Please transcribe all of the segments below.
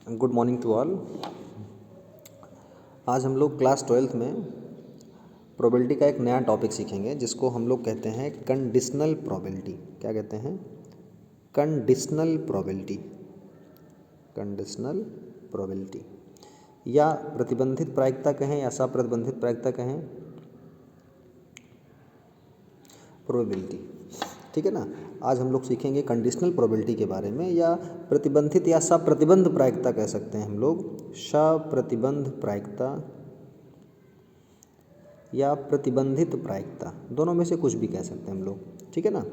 Good morning to all. आज हम लोग क्लास 12th में प्रोबेबिलिटी का एक नया टॉपिक सीखेंगे जिसको हम लोग कहते हैं कंडीशनल प्रोबेबिलिटी। क्या कहते हैं? Conditional probability. कंडीशनल प्रोबेबिलिटी या प्रतिबंधित प्रायिकता कहें या सप्रतिबंधित प्रायिकता कहें, प्रोबेबिलिटी। ठीक है ना। आज हम लोग सीखेंगे कंडीशनल प्रोबेबिलिटी के बारे में, या प्रतिबंधित या सप्रतिबंध प्रायिकता कह सकते हैं हम लोग। सप्रतिबंध प्रायिकता या प्रतिबंधित प्रायिकता, दोनों में से कुछ भी कह सकते हैं हम लोग। ठीक है ना।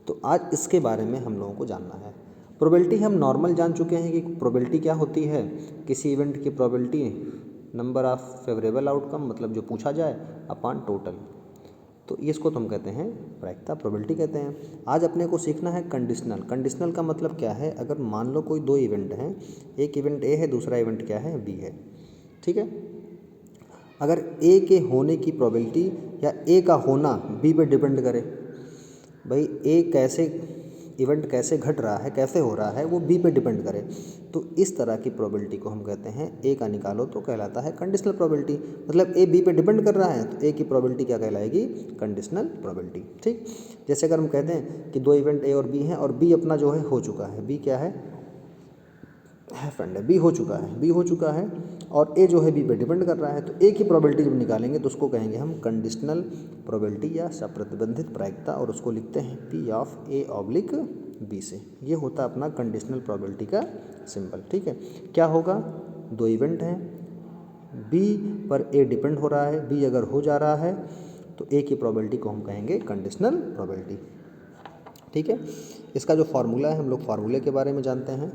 तो आज इसके बारे में हम लोगों को जानना है। प्रोबेबिलिटी हम नॉर्मल जान चुके हैं कि प्रोबेबिलिटी क्या होती है। किसी इवेंट की probability number of favourable outcome, मतलब जो पूछा जाए, अपॉन टोटल। तो इसको तो हम कहते हैं प्रायिकता, प्रोबेबिलिटी कहते हैं। आज अपने को सीखना है कंडीशनल। कंडीशनल का मतलब क्या है? अगर मान लो कोई दो इवेंट हैं, एक इवेंट ए है, दूसरा इवेंट क्या है? बी है। ठीक है। अगर ए के होने की प्रोबेबिलिटी या ए का होना बी पे डिपेंड करे, भाई ए कैसे इवेंट कैसे घट रहा है, कैसे हो रहा है, वो बी पे डिपेंड करे, तो इस तरह की प्रोबेबिलिटी को हम कहते हैं ए का निकालो तो कहलाता है कंडीशनल प्रोबेबिलिटी। मतलब ए बी पे डिपेंड कर रहा है तो ए की प्रोबेबिलिटी क्या कहलाएगी? Conditional probability. ठीक। जैसे अगर हम कहते हैं कि दो इवेंट ए और बी हैं और बी अपना जो है हो चुका है, बी क्या है? फ्रेंड है, बी हो चुका है, बी हो चुका है और ए जो है बी पे डिपेंड कर रहा है, तो ए की प्रोबेबिलिटी जब निकालेंगे तो उसको कहेंगे हम कंडीशनल प्रोबेबिलिटी या सप्रतिबंधित प्रायिकता, और उसको लिखते हैं P of A oblique B से। ये होता है अपना कंडीशनल प्रोबेबिलिटी का सिंबल। ठीक है। क्या होगा? दो इवेंट हैं, बी पर ए डिपेंड हो रहा है, बी अगर हो जा रहा है तो ए की प्रोबेबिलिटी को हम कहेंगे कंडीशनल प्रोबेबिलिटी। ठीक है। इसका जो फार्मूला है, हम लोग फार्मूले के बारे में जानते हैं।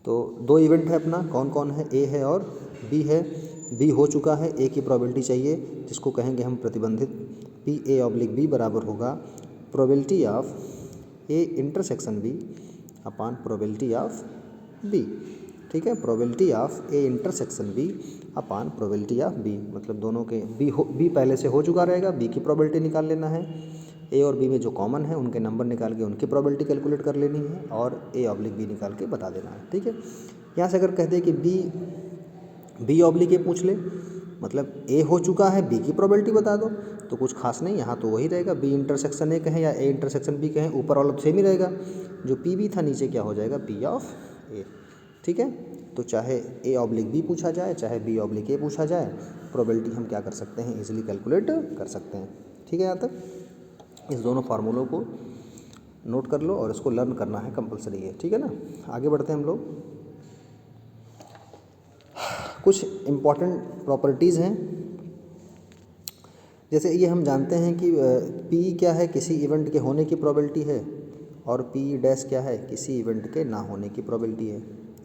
तो दो इवेंट है अपना, कौन कौन है? ए है और बी है। बी हो चुका है, ए की प्रोबेबिलिटी चाहिए जिसको कहेंगे हम प्रतिबंधित। पी ए ऑब्लिक बी बराबर होगा probability of A intersection B upon probability of B. ठीक है। Probability of A intersection B upon probability of B, मतलब दोनों के बी पहले से हो चुका रहेगा, बी की प्रोबेबिलिटी निकाल लेना है। ए और बी में जो कॉमन है उनके नंबर निकाल के उनकी प्रोबेबिलिटी कैलकुलेट कर लेनी है और ए ऑब्लिक बी निकाल के बता देना है। ठीक है। यहाँ से अगर कहते हैं कि बी ऑब्लिक ए पूछ ले, मतलब ए हो चुका है, बी की प्रोबेबिलिटी बता दो, तो कुछ खास नहीं, यहाँ तो वही रहेगा। बी इंटरसेक्शन ए कहें या ए इंटरसेक्शन बी कहें, ऊपर वाला तो सेम ही रहेगा। जो पी बी था नीचे क्या हो जाएगा? पी ऑफ ए। ठीक है। तो चाहे ए ऑब्लिक बी पूछा जाए, चाहे बी ऑब्लिक ए पूछा जाए, प्रोबेबिलिटी हम क्या कर सकते हैं? इजीली कैलकुलेट कर सकते हैं। ठीक है। यहाँ तक इस दोनों फार्मूलों को नोट कर लो और इसको लर्न करना है, कंपलसरी है। ठीक है ना। आगे बढ़ते हैं हम लोग। कुछ इम्पॉर्टेंट प्रॉपर्टीज़ हैं, जैसे ये हम जानते हैं कि पी क्या है? किसी इवेंट के होने की प्रोबेबिलिटी है, और पी डैश क्या है? किसी इवेंट के ना होने की प्रोबेबिलिटी है।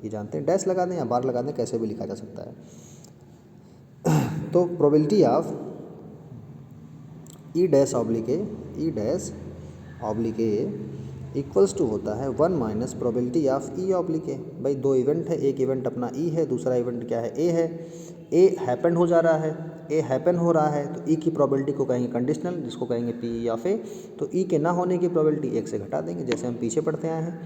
ये जानते हैं। डैश लगा दें या बार लगा दें, कैसे भी लिखा जा सकता है। तो probability of E dash oblique A, E dash oblique A equals to होता है 1 minus probability of E oblique A. भाई दो इवेंट है, एक इवेंट अपना ई है, दूसरा इवेंट क्या है? ए है। ए हैपन हो जा रहा है, ए हैपन हो रहा है, तो ई की प्रोबेबिलिटी को कहेंगे कंडीशनल, जिसको कहेंगे पी ऑफ ए। तो ई के ना होने की प्रोबेबिलिटी 1 से घटा देंगे, जैसे हम पीछे पढ़ते आए हैं।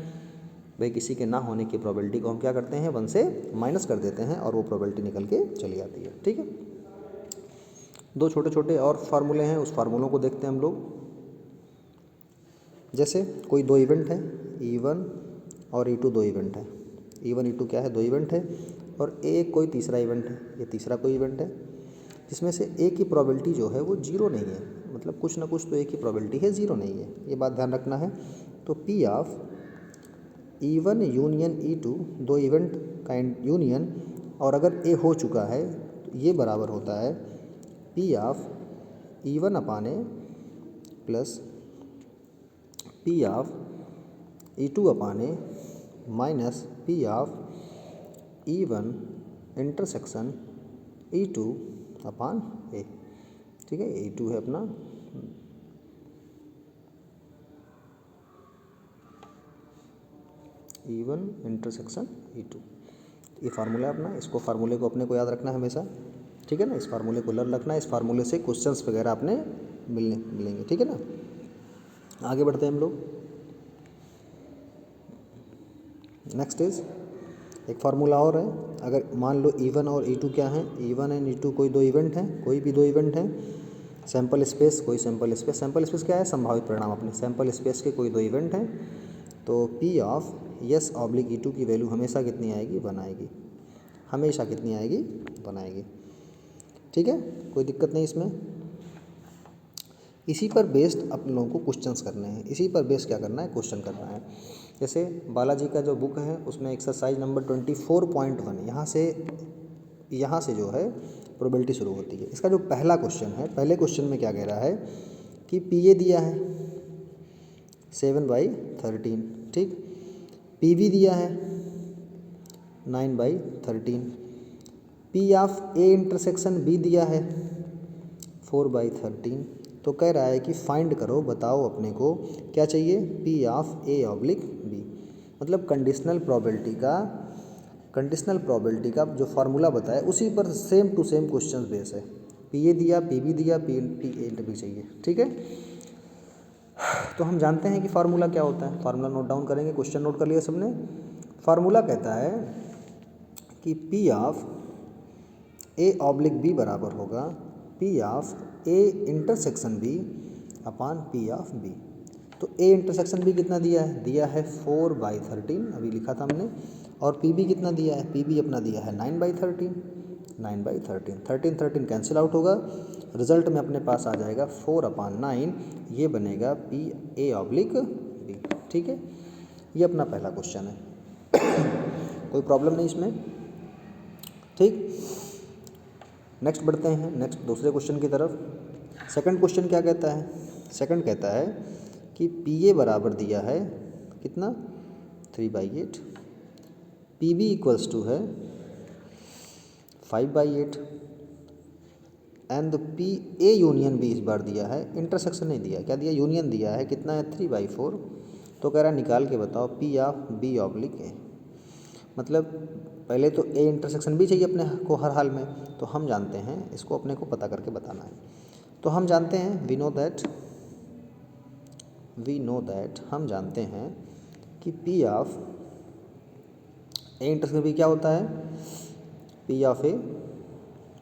भाई किसी के ना होने की प्रोबेबिलिटी को हम क्या करते हैं? 1 से माइनस कर देते हैं और वो प्रोबेबिलिटी निकल के चली आती है। ठीक है। दो छोटे छोटे और फार्मूले हैं, उस फार्मूलों को देखते हैं हम लोग। जैसे कोई दो इवेंट है, E1 और E2 दो इवेंट है। E1 E2 क्या है? दो इवेंट है, और ए कोई तीसरा इवेंट है, ये तीसरा कोई इवेंट है, जिसमें से ए की प्रोबेबिलिटी जो है वो जीरो नहीं है, मतलब कुछ ना कुछ तो ए की प्रोबेबिलिटी है, ज़ीरो नहीं है। ये बात ध्यान रखना है। तो P of E1 union E2, दो इवेंट का यूनियन, और अगर ए हो चुका है तो ये बराबर होता है P of E1 upon A plus P of E2 upon A minus P of E1 intersection E2 अपान ए। ठीक है। E2 है अपना E1 इंटरसेक्शन E2। ये फार्मूला है अपना, इसको फार्मूले को अपने को याद रखना है हमेशा। ठीक है ना। इस फार्मूले को लर्न रखना है, इस फार्मूले से क्वेश्चंस वगैरह अपने मिलेंगे। ठीक है ना। आगे बढ़ते हैं हम लोग। नेक्स्ट इज एक फार्मूला और है, अगर मान लो E1 और E2 क्या है, E1 एंड E2 कोई दो इवेंट हैं, कोई भी दो इवेंट हैं, सैम्पल स्पेस कोई सैम्पल स्पेस क्या है, संभावित परिणाम अपने सैम्पल स्पेस के कोई दो इवेंट हैं, तो P of yes oblique E2 की वैल्यू हमेशा कितनी आएगी, 1 आएगी, हमेशा कितनी आएगी, 1 आएगी। ठीक है, कोई दिक्कत नहीं इसमें। इसी पर बेस्ड अपन लोगों को क्वेश्चंस करने हैं, इसी पर बेस्ड क्या करना है, क्वेश्चन करना है। जैसे बालाजी का जो बुक है उसमें एक्सरसाइज नंबर 24.1 यहाँ से जो है प्रोबेबिलिटी शुरू होती है। इसका जो पहला क्वेश्चन है, पहले क्वेश्चन में क्या कह रहा है कि PA दिया है 7/13, ठीक, PB दिया है 9/13, P of A intersection B दिया है 4/13। तो कह रहा है कि फाइंड करो, बताओ अपने को क्या चाहिए, P of A oblique B, मतलब कंडीशनल प्रोबेबिलिटी का जो फार्मूला बताया उसी पर same to same question base है। PA दिया, PB दिया, PA भी चाहिए। ठीक है, तो हम जानते हैं कि फार्मूला क्या होता है, फार्मूला नोट डाउन करेंगे, क्वेश्चन नोट कर लिया सबने। फार्मूला कहता है कि P of A oblique B बराबर होगा P of A intersection B upon P of B। तो A इंटरसेक्शन B कितना दिया है 4/13, अभी लिखा था हमने, और PB कितना दिया है, PB अपना दिया है 9/13, 13 कैंसिल आउट होगा, रिजल्ट में अपने पास आ जाएगा 4/9, ये बनेगा PA ऑब्लिक B। ठीक है, ये अपना पहला क्वेश्चन है, कोई प्रॉब्लम नहीं इसमें। ठीक, नेक्स्ट बढ़ते हैं, नेक्स्ट दूसरे क्वेश्चन की तरफ। सेकंड क्वेश्चन क्या कहता है, सेकंड कहता है कि PA बराबर दिया है कितना 3/8, PB इक्वल्स टू है 5/8 एंड PA यूनियन B इस बार दिया है, इंटरसेक्शन नहीं दिया, क्या दिया, यूनियन दिया है, कितना है 3/4। तो कह रहा है निकाल के बताओ P of B oblique A, मतलब पहले तो A इंटरसेक्शन B चाहिए अपने को हर हाल में, तो हम जानते हैं इसको अपने को पता करके बताना है। तो हम जानते हैं वी नो दैट हम जानते हैं कि P of A intersection B क्या होता है, P of A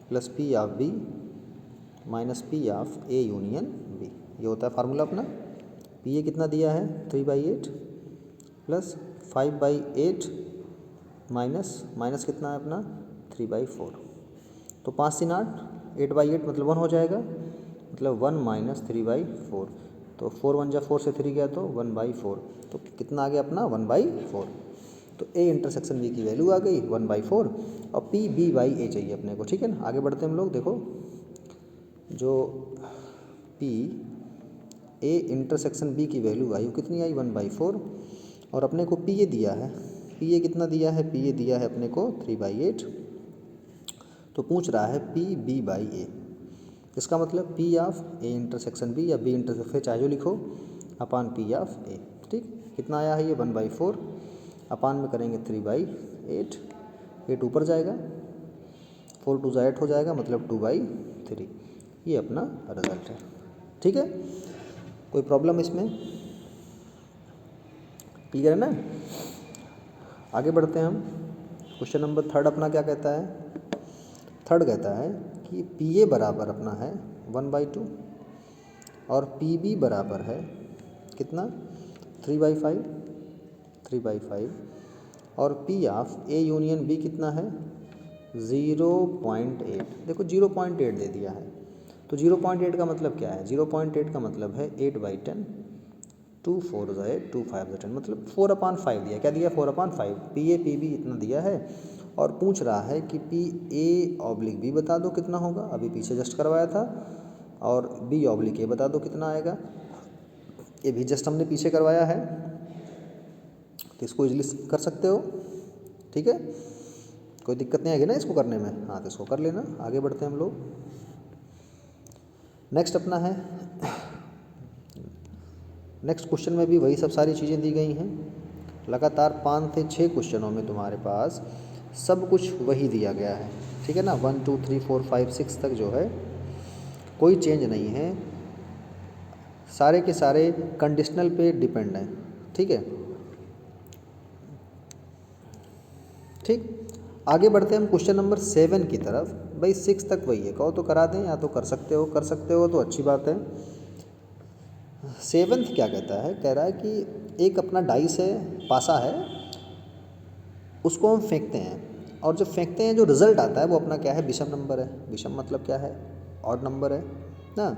plus P of B minus P of A union B, ये होता है फार्मूला अपना। PA कितना दिया है 3/8 प्लस 5/8 माइनस कितना है अपना 3/4, तो 5 3 8, 8/8 मतलब 1 हो जाएगा, मतलब 1 माइनस 3/4, तो 4 1 जा 4 से 3 गया तो 1/4, तो कितना आ गया अपना 1/4। तो A इंटरसेक्शन B की वैल्यू आ गई 1/4 और PB/A चाहिए अपने को। ठीक है ना, आगे बढ़ते हैं हम लोग। देखो जो A इंटरसेक्शन B की वैल्यू आई वो कितनी आई 1/4, और अपने को PA दिया है, PA कितना दिया है, PA दिया है अपने को 3/8, तो पूछ रहा है PB/A, इसका मतलब P of A intersection B या B इंटरसेक्शन चाहे जो लिखो अपान P ऑफ A। ठीक, कितना आया है ये 1/4, अपान में करेंगे 3/8, 8 ऊपर जाएगा, 4 2 8 हो जाएगा, मतलब 2/3, ये अपना रिजल्ट है। ठीक है, कोई प्रॉब्लम इसमें, क्लियर है ना। आगे बढ़ते हैं हम, क्वेश्चन नंबर थर्ड अपना क्या कहता है, थर्ड कहता है कि PA बराबर अपना है 1/2 और PB बराबर है कितना 3/5 और P of A union B कितना है 0.8। देखो 0.8 दे दिया है, तो 0.8 का मतलब क्या है, 0.8 का मतलब है 8/10, 2 4 8 2 5 10, मतलब 4/5 दिया, क्या दिया 4/5, PA PB इतना दिया है, और पूछ रहा है कि PA ऑब्लिक B बता दो कितना होगा, अभी पीछे जस्ट करवाया था, और B ऑब्लिक A बता दो कितना आएगा, ये भी जस्ट हमने पीछे करवाया है, तो इसको इजीली कर सकते हो। ठीक है, कोई दिक्कत नहीं आएगी ना इसको करने में, हाँ तो इसको कर लेना। आगे बढ़ते हैं हम लोग, नेक्स्ट अपना है, नेक्स्ट क्वेश्चन में भी वही सब सारी चीज़ें दी गई हैं, लगातार 5 से 6 क्वेश्चनों में तुम्हारे पास सब कुछ वही दिया गया है। ठीक है ना, 1 2 3 4 5 6 तक जो है कोई चेंज नहीं है, सारे के सारे कंडीशनल पे डिपेंड हैं। ठीक है, ठीक, आगे बढ़ते हैं हम क्वेश्चन नंबर 7 की तरफ। भाई 6 तक वही है, कहो तो करा दें या तो कर सकते हो तो अच्छी बात है। 7th क्या कहता है, कह रहा है कि एक अपना डाइस है, पासा है, उसको हम फेंकते हैं और जब फेंकते हैं जो रिज़ल्ट आता है वो अपना क्या है, विषम नंबर है। विषम मतलब क्या है, ऑड नंबर है ना।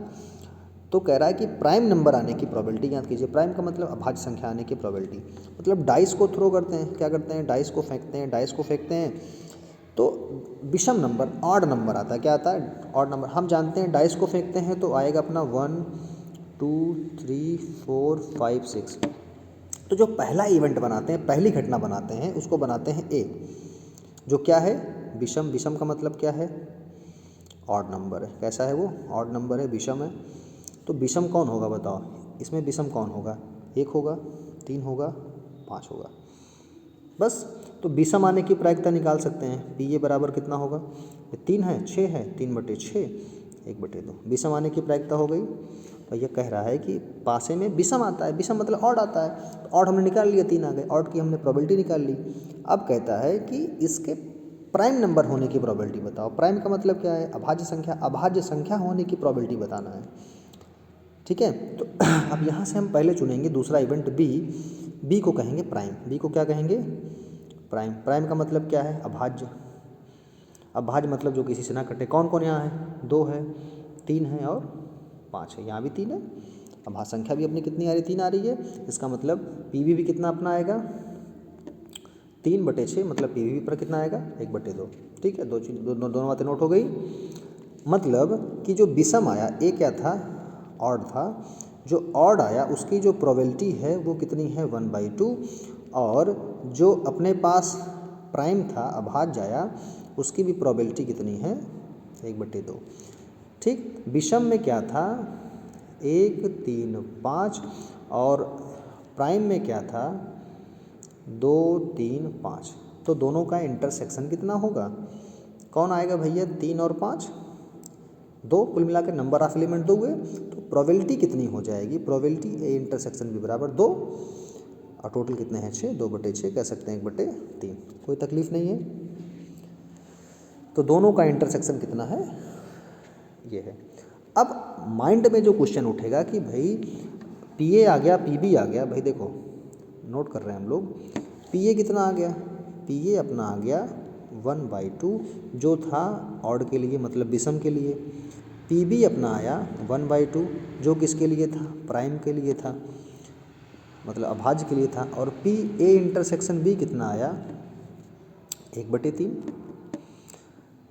तो कह रहा है कि प्राइम नंबर आने की प्रोबेबिलिटी याद कीजिए, प्राइम का मतलब अभाज्य संख्या आने की प्रोबेबिलिटी, मतलब डाइस को थ्रो करते हैं, क्या करते हैं, डाइस को फेंकते हैं तो विषम नंबर ऑड नंबर आता है। क्या आता है, ऑड नंबर। हम जानते हैं डाइस को फेंकते हैं तो आएगा अपना 1 2 3 4 5 6। तो जो पहला इवेंट बनाते हैं, पहली घटना बनाते हैं, उसको बनाते हैं ए, जो क्या है, विषम। विषम का मतलब क्या है, ऑड नंबर है। कैसा है वो, ऑड नंबर है, विषम है। तो विषम कौन होगा बताओ, इसमें विषम कौन होगा, 1 होगा, 3 होगा, 5 होगा, बस। तो विषम आने की प्रायिकता निकाल सकते हैं, पी ए बराबर कितना होगा, 3 है, 6 है, 3/6, 1/2। विषम आने की प्रायिकता हो गई। तो ये कह रहा है कि पासे में विषम आता है, विषम मतलब ऑड आता है, तो ऑड हमने निकाल लिया, 3 आ गए, ऑड की हमने प्रोबेबिलिटी निकाल ली। अब कहता है कि इसके प्राइम नंबर होने की प्रोबेबिलिटी बताओ। प्राइम का मतलब क्या है, अभाज्य संख्या, अभाज्य संख्या होने की प्रोबेबिलिटी बताना है। ठीक है, तो अब यहाँ से हम पहले चुनेंगे दूसरा इवेंट बी। बी को कहेंगे प्राइम, बी को क्या कहेंगे, प्राइम। प्राइम का मतलब क्या है, अभाज्य। अभाज्य मतलब जो किसी से ना कटे। कौन कौन यहाँ है, 2 है, 3 है और 5 है, यहाँ भी 3 है। अभाज्य संख्या भी अपनी कितनी आ रही, 3 आ रही है। इसका मतलब पी भी कितना अपना आएगा, 3/6, मतलब पी पर कितना आएगा, 1/2। ठीक है, दोनों बातें नोट हो गई। मतलब कि जो विषम आया, ए क्या था, ऑड था, जो ऑड आया उसकी जो प्रोबेबिलिटी है वो कितनी है, 1/2, और जो अपने पास प्राइम था, अभाज्य आया, उसकी भी प्रोबेबिलिटी कितनी है, 1/2। ठीक, विषम में क्या था, 1 3 5, और प्राइम में क्या था, 2 3 5। तो दोनों का इंटरसेक्शन कितना होगा, कौन आएगा भैया, 3 और 5, 2, कुल मिलाकर नंबर ऑफ एलिमेंट 2 हुए। तो प्रोबेबिलिटी कितनी हो जाएगी, प्रोबेबिलिटी ए इंटरसेक्शन बी बराबर 2, और टोटल कितने हैं, 6, 2/6 कह सकते हैं, 1/3। कोई तकलीफ नहीं है। तो दोनों का इंटरसेक्शन कितना है, ये है। अब माइंड में जो क्वेश्चन उठेगा कि भाई पी ए आ गया, पी बी आ गया, भाई देखो नोट कर रहे हैं हम लोग, पी ए कितना आ गया, पी ए अपना आ गया 1/2, जो था ऑड के लिए, मतलब विषम के लिए। पी बी अपना आया 1/2, जो किसके लिए था, प्राइम के लिए था, मतलब अभाज्य के लिए था। और पी ए इंटरसेक्शन बी कितना आया, 1/3।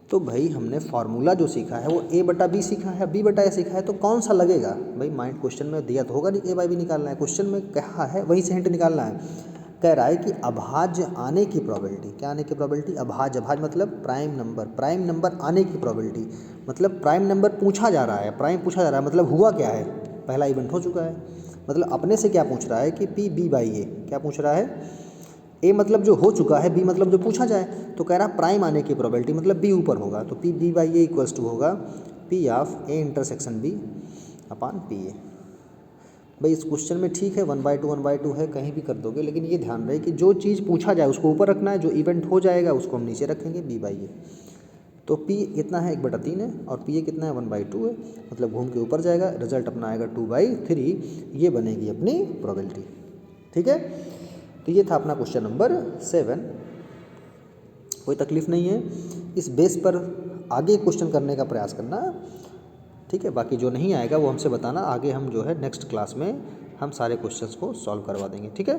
तो भाई हमने फार्मूला जो सीखा है वो a/b सीखा है, b/a सीखा है, तो कौन सा लगेगा भाई, माइंड क्वेश्चन में दिया तो होगा नहीं, a/b निकालना है, क्वेश्चन में कहा है वहीं से हिंट निकालना है। कह रहा है कि अभाज्य आने की प्रोबेबिलिटी, क्या आने की प्रोबेबिलिटी, अभाज्य। अभाज्य मतलब प्राइम नंबर, प्राइम नंबर आने की प्रोबेबिलिटी, मतलब प्राइम नंबर पूछा जा रहा है, प्राइम पूछा जा रहा है, मतलब हुआ क्या है, पहला इवेंट हो चुका है। मतलब अपने से क्या पूछ रहा है कि पी बी बाई ए, क्या पूछ रहा है, ए मतलब जो हो चुका है, बी मतलब जो पूछा जाए। तो कह रहा प्राइम आने की प्रोबेबिलिटी, मतलब बी ऊपर होगा, तो P B by A equals to होगा P of A intersection B upon P A. भाई इस क्वेश्चन में ठीक है 1/2 है, कहीं भी कर दोगे, लेकिन ये ध्यान रहे कि जो चीज़ पूछा जाए उसको ऊपर रखना है, जो इवेंट हो जाएगा उसको हम नीचे रखेंगे, बी बाई ए। तो पी कितना है, 1/3 है, और पी ए कितना है, 1/2 है, मतलब घूम के ऊपर जाएगा, रिजल्ट अपना आएगा 2/3। ये बनेगी अपनी प्रोबेबिलिटी। ठीक है, तो ये था अपना क्वेश्चन नंबर 7। कोई तकलीफ नहीं है, इस बेस पर आगे क्वेश्चन करने का प्रयास करना। ठीक है, बाकी जो नहीं आएगा वो हमसे बताना, आगे हम जो है नेक्स्ट क्लास में हम सारे क्वेश्चंस को सॉल्व करवा देंगे। ठीक है।